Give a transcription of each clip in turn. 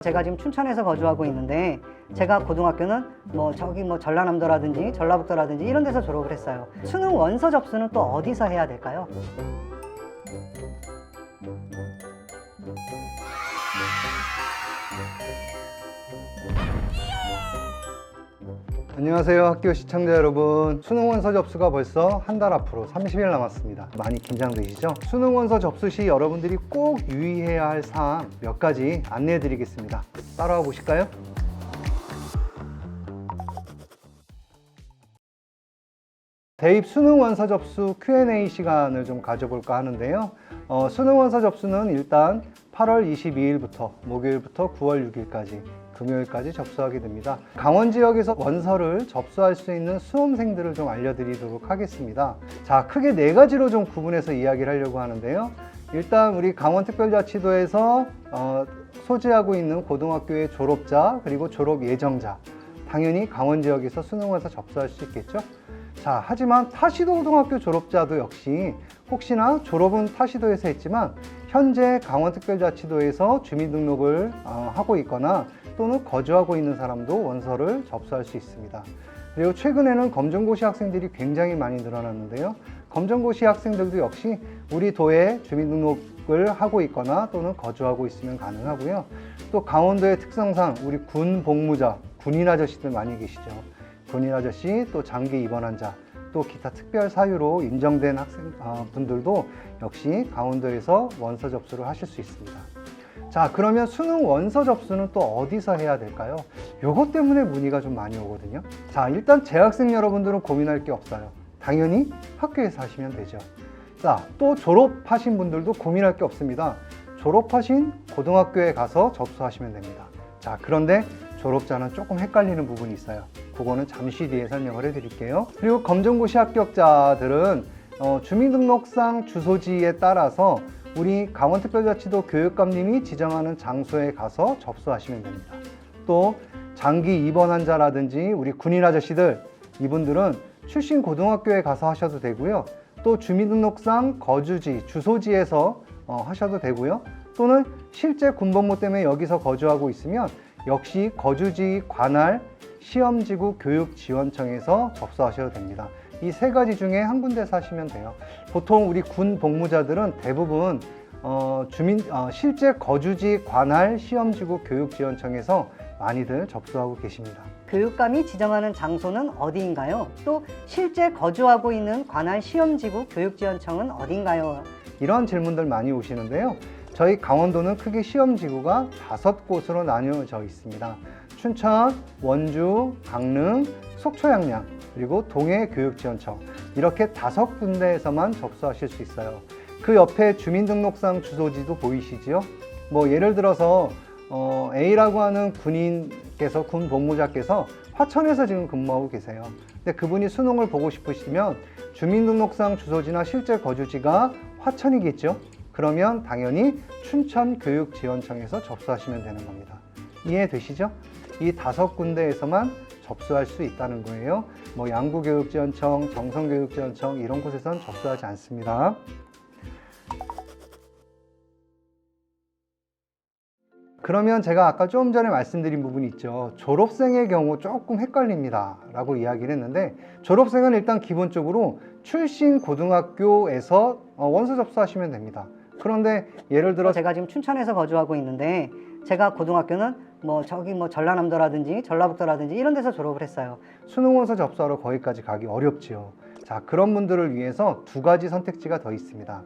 제가 지금 춘천에서 거주하고 있는데 제가 고등학교는 저기 전라남도라든지 전라북도라든지 이런 데서 졸업을 했어요. 수능 원서 접수는 또 어디서 해야 될까요? 안녕하세요, 학교 시청자 여러분. 수능 원서 접수가 벌써 한 달 앞으로 30일 남았습니다. 많이 긴장되시죠? 수능 원서 접수 시 여러분들이 꼭 유의해야 할 사항 몇 가지 안내해 드리겠습니다. 따라와 보실까요? 대입 수능 원서 접수 Q&A 시간을 좀 가져볼까 하는데요. 수능 원서 접수는 일단 8월 22일부터 목요일부터 9월 6일까지 금요일까지 접수하게 됩니다. 강원 지역에서 원서를 접수할 수 있는 수험생들을 좀 알려드리도록 하겠습니다. 자, 크게 네 가지로 좀 구분해서 이야기를 하려고 하는데요. 일단 우리 강원특별자치도에서 소지하고 있는 고등학교의 졸업자 그리고 졸업 예정자, 당연히 강원 지역에서 수능 원서 접수할 수 있겠죠. 자, 하지만 타시도 고등학교 졸업자도 역시 혹시나 졸업은 타시도에서 했지만 현재 강원특별자치도에서 주민등록을 하고 있거나 또는 거주하고 있는 사람도 원서를 접수할 수 있습니다. 그리고 최근에는 검정고시 학생들이 굉장히 많이 늘어났는데요. 검정고시 학생들도 역시 우리 도에 주민등록을 하고 있거나 또는 거주하고 있으면 가능하고요. 또 강원도의 특성상 우리 군 복무자, 군인 아저씨들 많이 계시죠. 군인 아저씨, 또 장기 입원 환자, 또 기타 특별 사유로 인정된 학생분들도 역시 강원도에서 원서 접수를 하실 수 있습니다. 자, 그러면 수능 원서 접수는 또 어디서 해야 될까요? 요것 때문에 문의가 좀 많이 오거든요. 자, 일단 재학생 여러분들은 고민할 게 없어요. 당연히 학교에서 하시면 되죠. 자, 또 졸업하신 분들도 고민할 게 없습니다. 졸업하신 고등학교에 가서 접수하시면 됩니다. 자, 그런데 졸업자는 조금 헷갈리는 부분이 있어요. 그거는 잠시 뒤에 설명을 해드릴게요. 그리고 검정고시 합격자들은 주민등록상 주소지에 따라서 우리 강원특별자치도 교육감님이 지정하는 장소에 가서 접수하시면 됩니다. 또 장기 입원 환자라든지 우리 군인 아저씨들, 이분들은 출신 고등학교에 가서 하셔도 되고요. 또 주민등록상 거주지, 주소지에서 하셔도 되고요. 또는 실제 군복무 때문에 여기서 거주하고 있으면 역시 거주지 관할 시험지구 교육지원청에서 접수하셔도 됩니다. 이 세 가지 중에 한 군데서 하시면 돼요. 보통 우리 군 복무자들은 대부분 실제 거주지 관할 시험지구 교육지원청에서 많이들 접수하고 계십니다. 교육감이 지정하는 장소는 어디인가요? 또 실제 거주하고 있는 관할 시험지구 교육지원청은 어딘가요? 이런 질문들 많이 오시는데요. 저희 강원도는 크게 시험지구가 5곳으로 나뉘어져 있습니다. 춘천, 원주, 강릉, 속초 양양, 그리고 동해교육지원청, 이렇게 5군데에서만 접수하실 수 있어요. 그 옆에 주민등록상 주소지도 보이시죠? 예를 들어서 A라고 하는 군인께서, 군 복무자께서 화천에서 지금 근무하고 계세요. 근데 그분이 수능을 보고 싶으시면 주민등록상 주소지나 실제 거주지가 화천이겠죠? 그러면 당연히 춘천교육지원청에서 접수하시면 되는 겁니다. 이해되시죠? 이 5군데에서만 접수할 수 있다는 거예요. 양구교육지원청, 정성교육지원청 이런 곳에선 접수하지 않습니다. 그러면 제가 아까 좀 전에 말씀드린 부분이 있죠. 졸업생의 경우 조금 헷갈립니다 라고 이야기를 했는데, 졸업생은 일단 기본적으로 출신 고등학교에서 원서 접수하시면 됩니다. 그런데 예를 들어 제가 지금 춘천에서 거주하고 있는데 제가 고등학교는 저기 전라남도라든지 전라북도라든지 이런 데서 졸업을 했어요. 수능 원서 접수하러 거기까지 가기 어렵지요. 자, 그런 분들을 위해서 두 가지 선택지가 더 있습니다.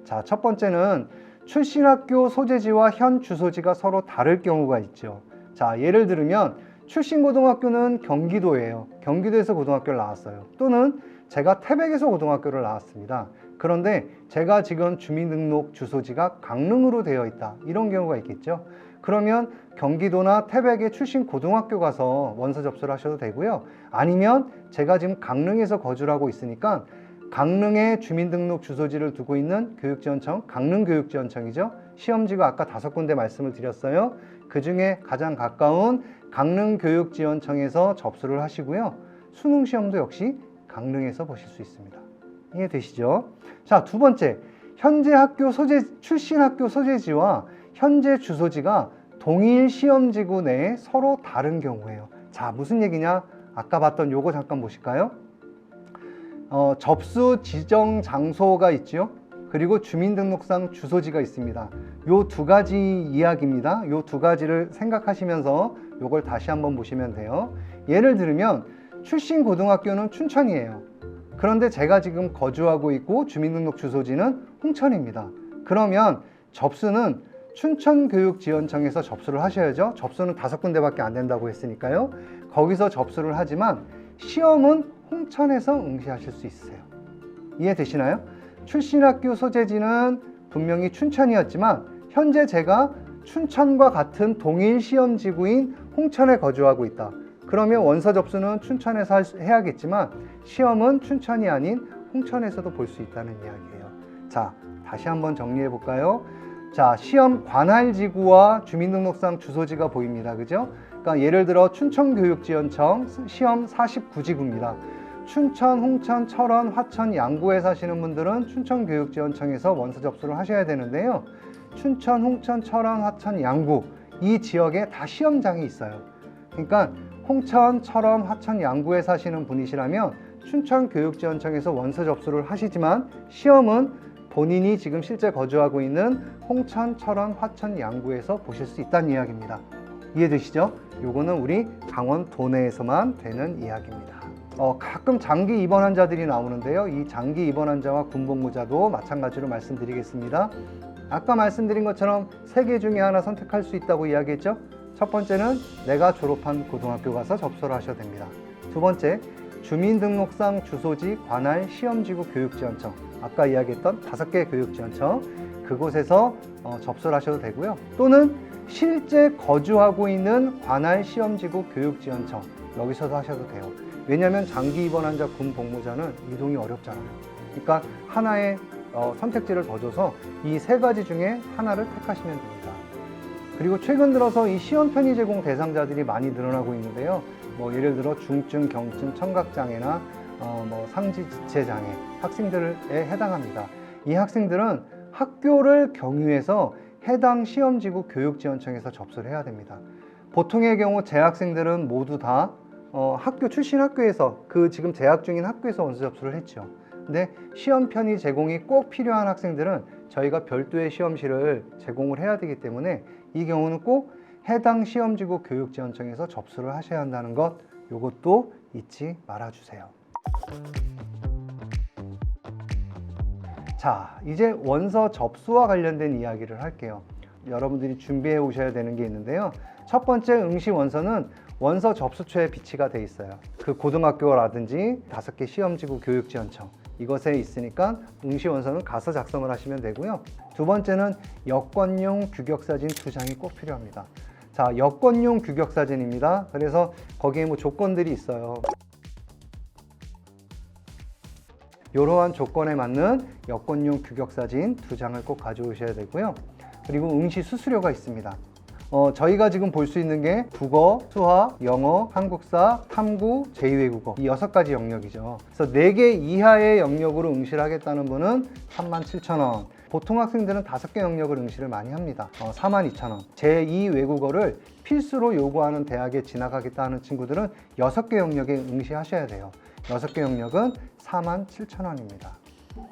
자, 첫 번째는 출신 학교 소재지와 현 주소지가 서로 다를 경우가 있죠. 자, 예를 들면 출신 고등학교는 경기도예요. 경기도에서 고등학교를 나왔어요. 또는 제가 태백에서 고등학교를 나왔습니다. 그런데 제가 지금 주민등록 주소지가 강릉으로 되어 있다, 이런 경우가 있겠죠. 그러면 경기도나 태백의 출신 고등학교 가서 원서 접수를 하셔도 되고요. 아니면 제가 지금 강릉에서 거주를 하고 있으니까 강릉에 주민등록 주소지를 두고 있는 교육지원청, 강릉교육지원청이죠. 시험지가 아까 5군데 말씀을 드렸어요. 그 중에 가장 가까운 강릉교육지원청에서 접수를 하시고요. 수능시험도 역시 강릉에서 보실 수 있습니다. 이해되시죠? 자, 두 번째, 현재 학교 출신 학교 소재지와 현재 주소지가 동일 시험지구 내에 서로 다른 경우예요. 자, 무슨 얘기냐? 아까 봤던 요거 잠깐 보실까요? 접수 지정 장소가 있죠. 그리고 주민등록상 주소지가 있습니다. 요 두 가지 이야기입니다. 요 두 가지를 생각하시면서 요걸 다시 한번 보시면 돼요. 예를 들면 출신 고등학교는 춘천이에요. 그런데 제가 지금 거주하고 있고 주민등록 주소지는 홍천입니다. 그러면 접수는 춘천교육지원청에서 접수를 하셔야죠. 접수는 5군데밖에 안 된다고 했으니까요. 거기서 접수를 하지만 시험은 홍천에서 응시하실 수 있어요. 이해되시나요? 출신 학교 소재지는 분명히 춘천이었지만 현재 제가 춘천과 같은 동일 시험지구인 홍천에 거주하고 있다. 그러면 원서 접수는 춘천에서 해야겠지만 시험은 춘천이 아닌 홍천에서도 볼 수 있다는 이야기예요. 자, 다시 한번 정리해 볼까요? 자, 시험 관할지구와 주민등록상 주소지가 보입니다. 그죠? 그러니까 예를 들어 춘천교육지원청 시험 49지구입니다. 춘천, 홍천, 철원, 화천, 양구에 사시는 분들은 춘천교육지원청에서 원서 접수를 하셔야 되는데요. 춘천, 홍천, 철원, 화천, 양구 이 지역에 다 시험장이 있어요. 그러니까 홍천, 철원, 화천, 양구에 사시는 분이시라면 춘천교육지원청에서 원서 접수를 하시지만 시험은 본인이 지금 실제 거주하고 있는 홍천, 철원, 화천, 양구에서 보실 수 있다는 이야기입니다. 이해되시죠? 요거는 우리 강원 도내에서만 되는 이야기입니다. 가끔 장기 입원 환자들이 나오는데요. 이 장기 입원 환자와 군복무자도 마찬가지로 말씀드리겠습니다. 아까 말씀드린 것처럼 3개 중에 하나 선택할 수 있다고 이야기했죠. 첫 번째는 내가 졸업한 고등학교 가서 접수를 하셔도 됩니다. 두 번째, 주민등록상 주소지 관할 시험지구 교육지원청, 아까 이야기했던 5개 교육지원청, 그곳에서 접수를 하셔도 되고요. 또는 실제 거주하고 있는 관할 시험지구 교육지원청, 여기서도 하셔도 돼요. 왜냐하면 장기 입원 환자 군 복무자는 이동이 어렵잖아요. 그러니까 하나의 선택지를 더 줘서 이 3가지 중에 하나를 택하시면 됩니다. 그리고 최근 들어서 이 시험 편의 제공 대상자들이 많이 늘어나고 있는데요. 예를 들어 중증, 경증, 청각장애나 상지지체장애 학생들에 해당합니다. 이 학생들은 학교를 경유해서 해당 시험지구 교육지원청에서 접수를 해야 됩니다. 보통의 경우 재학생들은 모두 다 학교 출신 학교에서 지금 재학 중인 학교에서 원서 접수를 했죠. 근데 시험 편의 제공이 꼭 필요한 학생들은 저희가 별도의 시험실을 제공을 해야 되기 때문에 이 경우는 꼭 해당 시험지구 교육지원청에서 접수를 하셔야 한다는 것, 이것도 잊지 말아주세요. 자, 이제 원서 접수와 관련된 이야기를 할게요. 여러분들이 준비해 오셔야 되는 게 있는데요. 첫 번째 응시 원서는 원서 접수처에 비치가 돼 있어요. 그 고등학교라든지 5개 시험지구 교육지원청 이것에 있으니까 응시 원서는 가서 작성을 하시면 되고요. 두 번째는 여권용 규격사진 2장이 꼭 필요합니다. 자, 여권용 규격사진입니다. 그래서 거기에 조건들이 있어요. 이러한 조건에 맞는 여권용 규격사진 2장을 꼭 가져오셔야 되고요. 그리고 응시 수수료가 있습니다. 저희가 지금 볼 수 있는 게 국어, 수학, 영어, 한국사, 탐구, 제2외국어 이 6가지 영역이죠. 그래서 4개 이하의 영역으로 응시를 하겠다는 분은 37,000원. 보통 학생들은 5개 영역을 응시를 많이 합니다. 42,000원. 제2외국어를 필수로 요구하는 대학에 진학하겠다 하는 친구들은 6개 영역에 응시하셔야 돼요. 6개 영역은 47,000원입니다.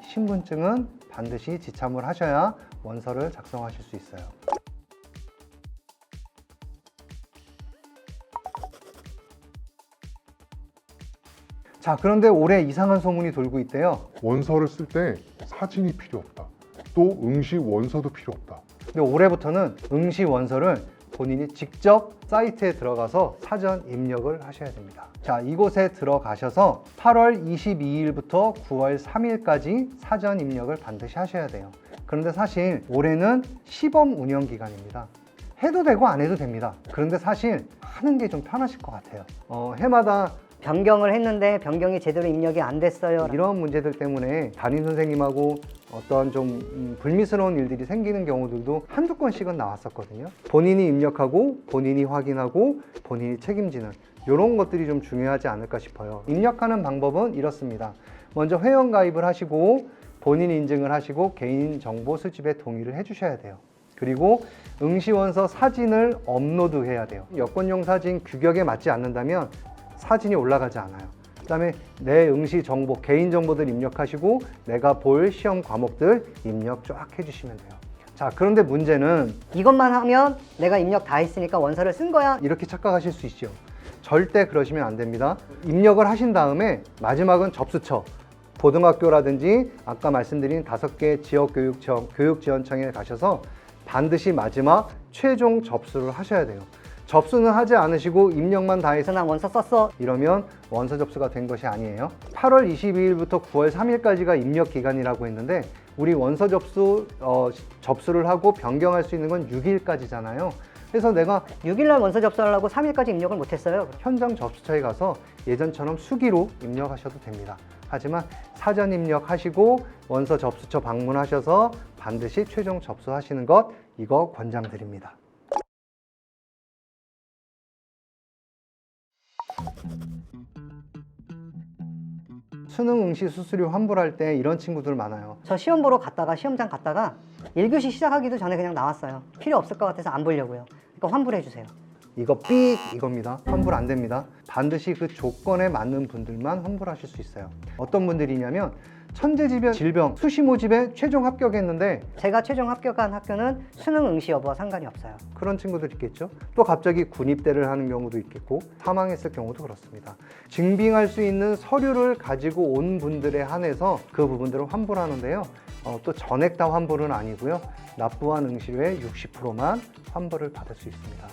신분증은 반드시 지참을 하셔야 원서를 작성하실 수 있어요. 자, 그런데 올해 이상한 소문이 돌고 있대요. 원서를 쓸 때 사진이 필요 없다. 또 응시 원서도 필요 없다. 근데 올해부터는 응시 원서를 본인이 직접 사이트에 들어가서 사전 입력을 하셔야 됩니다. 자, 이곳에 들어가셔서 8월 22일부터 9월 3일까지 사전 입력을 반드시 하셔야 돼요. 그런데 사실 올해는 시범 운영 기간입니다. 해도 되고 안 해도 됩니다. 그런데 사실 하는 게 좀 편하실 것 같아요. 해마다 변경을 했는데 변경이 제대로 입력이 안 됐어요. 이런 문제들 때문에 담임 선생님하고 어떤 좀 불미스러운 일들이 생기는 경우들도 한두 건씩은 나왔었거든요. 본인이 입력하고 본인이 확인하고 본인이 책임지는 이런 것들이 좀 중요하지 않을까 싶어요. 입력하는 방법은 이렇습니다. 먼저 회원 가입을 하시고 본인 인증을 하시고 개인정보 수집에 동의를 해주셔야 돼요. 그리고 응시원서 사진을 업로드해야 돼요. 여권용 사진 규격에 맞지 않는다면 사진이 올라가지 않아요. 그다음에 내 응시 정보, 개인 정보들 입력하시고 내가 볼 시험 과목들 입력 쫙 해주시면 돼요. 자, 그런데 문제는 이것만 하면 내가 입력 다 했으니까 원서를 쓴 거야. 이렇게 착각하실 수 있죠. 절대 그러시면 안 됩니다. 입력을 하신 다음에 마지막은 접수처, 고등학교라든지 아까 말씀드린 5개 지역교육청, 교육지원청에 가셔서 반드시 마지막 최종 접수를 하셔야 돼요. 접수는 하지 않으시고 입력만 다 해서 그래서 난 원서 썼어. 이러면 원서 접수가 된 것이 아니에요. 8월 22일부터 9월 3일까지가 입력 기간이라고 했는데 우리 원서 접수를 하고 변경할 수 있는 건 6일까지잖아요. 그래서 내가 6일날 원서 접수하려고 3일까지 입력을 못했어요. 현장 접수처에 가서 예전처럼 수기로 입력하셔도 됩니다. 하지만 사전 입력하시고 원서 접수처 방문하셔서 반드시 최종 접수하시는 것, 이거 권장드립니다. 수능 응시 수수료 환불할 때 이런 친구들 많아요. 저 시험 보러 갔다가 시험장 갔다가 1교시 시작하기도 전에 그냥 나왔어요. 필요 없을 것 같아서 안 보려고요. 그러니까 환불해 주세요. 이거 삑 이겁니다. 환불 안 됩니다. 반드시 그 조건에 맞는 분들만 환불하실 수 있어요. 어떤 분들이냐면 천재지변 질병 수시 모집에 최종 합격했는데 제가 최종 합격한 학교는 수능 응시 여부와 상관이 없어요. 그런 친구들 있겠죠. 또 갑자기 군입대를 하는 경우도 있겠고 사망했을 경우도 그렇습니다. 증빙할 수 있는 서류를 가지고 온 분들에 한해서 그 부분들을 환불하는데요. 또 전액 다 환불은 아니고요. 납부한 응시료의 60%만 환불을 받을 수 있습니다.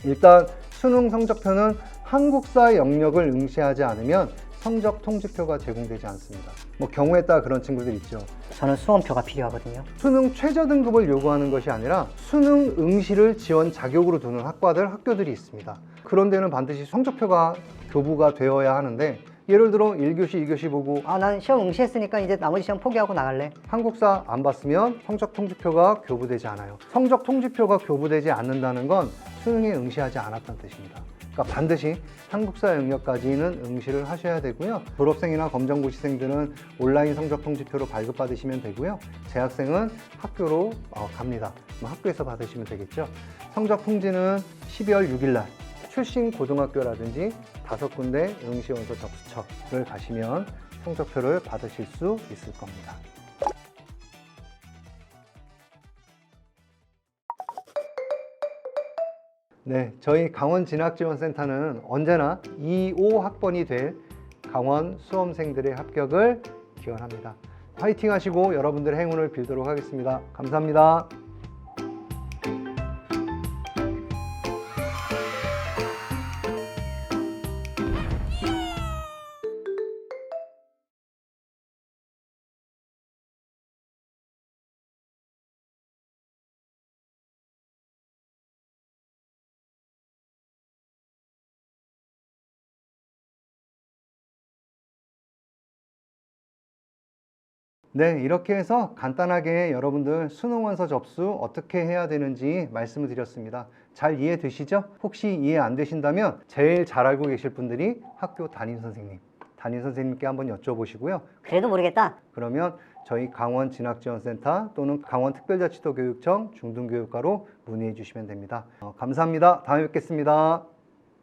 일단 수능 성적표는 한국사 영역을 응시하지 않으면 성적 통지표가 제공되지 않습니다. 뭐 경우에 따라 그런 친구들 있죠. 저는 수험표가 필요하거든요. 수능 최저 등급을 요구하는 것이 아니라 수능 응시를 지원 자격으로 두는 학교들이 있습니다. 그런 데는 반드시 성적표가 교부가 되어야 하는데 예를 들어 1교시, 2교시 보고 아, 난 시험 응시했으니까 이제 나머지 시험 포기하고 나갈래. 한국사 안 봤으면 성적 통지표가 교부되지 않아요. 성적 통지표가 교부되지 않는다는 건 수능에 응시하지 않았다는 뜻입니다. 그러니까 반드시 한국사 영역까지는 응시를 하셔야 되고요. 졸업생이나 검정고시생들은 온라인 성적 통지표로 발급받으시면 되고요. 재학생은 학교로 갑니다. 학교에서 받으시면 되겠죠. 성적 통지는 12월 6일 날 출신 고등학교라든지 5군데 응시원서 접수처를 가시면 성적표를 받으실 수 있을 겁니다. 네, 저희 강원진학지원센터는 언제나 2, 5학번이 될 강원 수험생들의 합격을 기원합니다. 화이팅 하시고 여러분들의 행운을 빌도록 하겠습니다. 감사합니다. 네, 이렇게 해서 간단하게 여러분들 수능 원서 접수 어떻게 해야 되는지 말씀을 드렸습니다. 잘 이해되시죠? 혹시 이해 안 되신다면 제일 잘 알고 계실 분들이 학교 담임 선생님께 한번 여쭤보시고요. 그래도 모르겠다. 그러면 저희 강원진학지원센터 또는 강원특별자치도교육청 중등교육과로 문의해 주시면 됩니다. 감사합니다. 다음에 뵙겠습니다.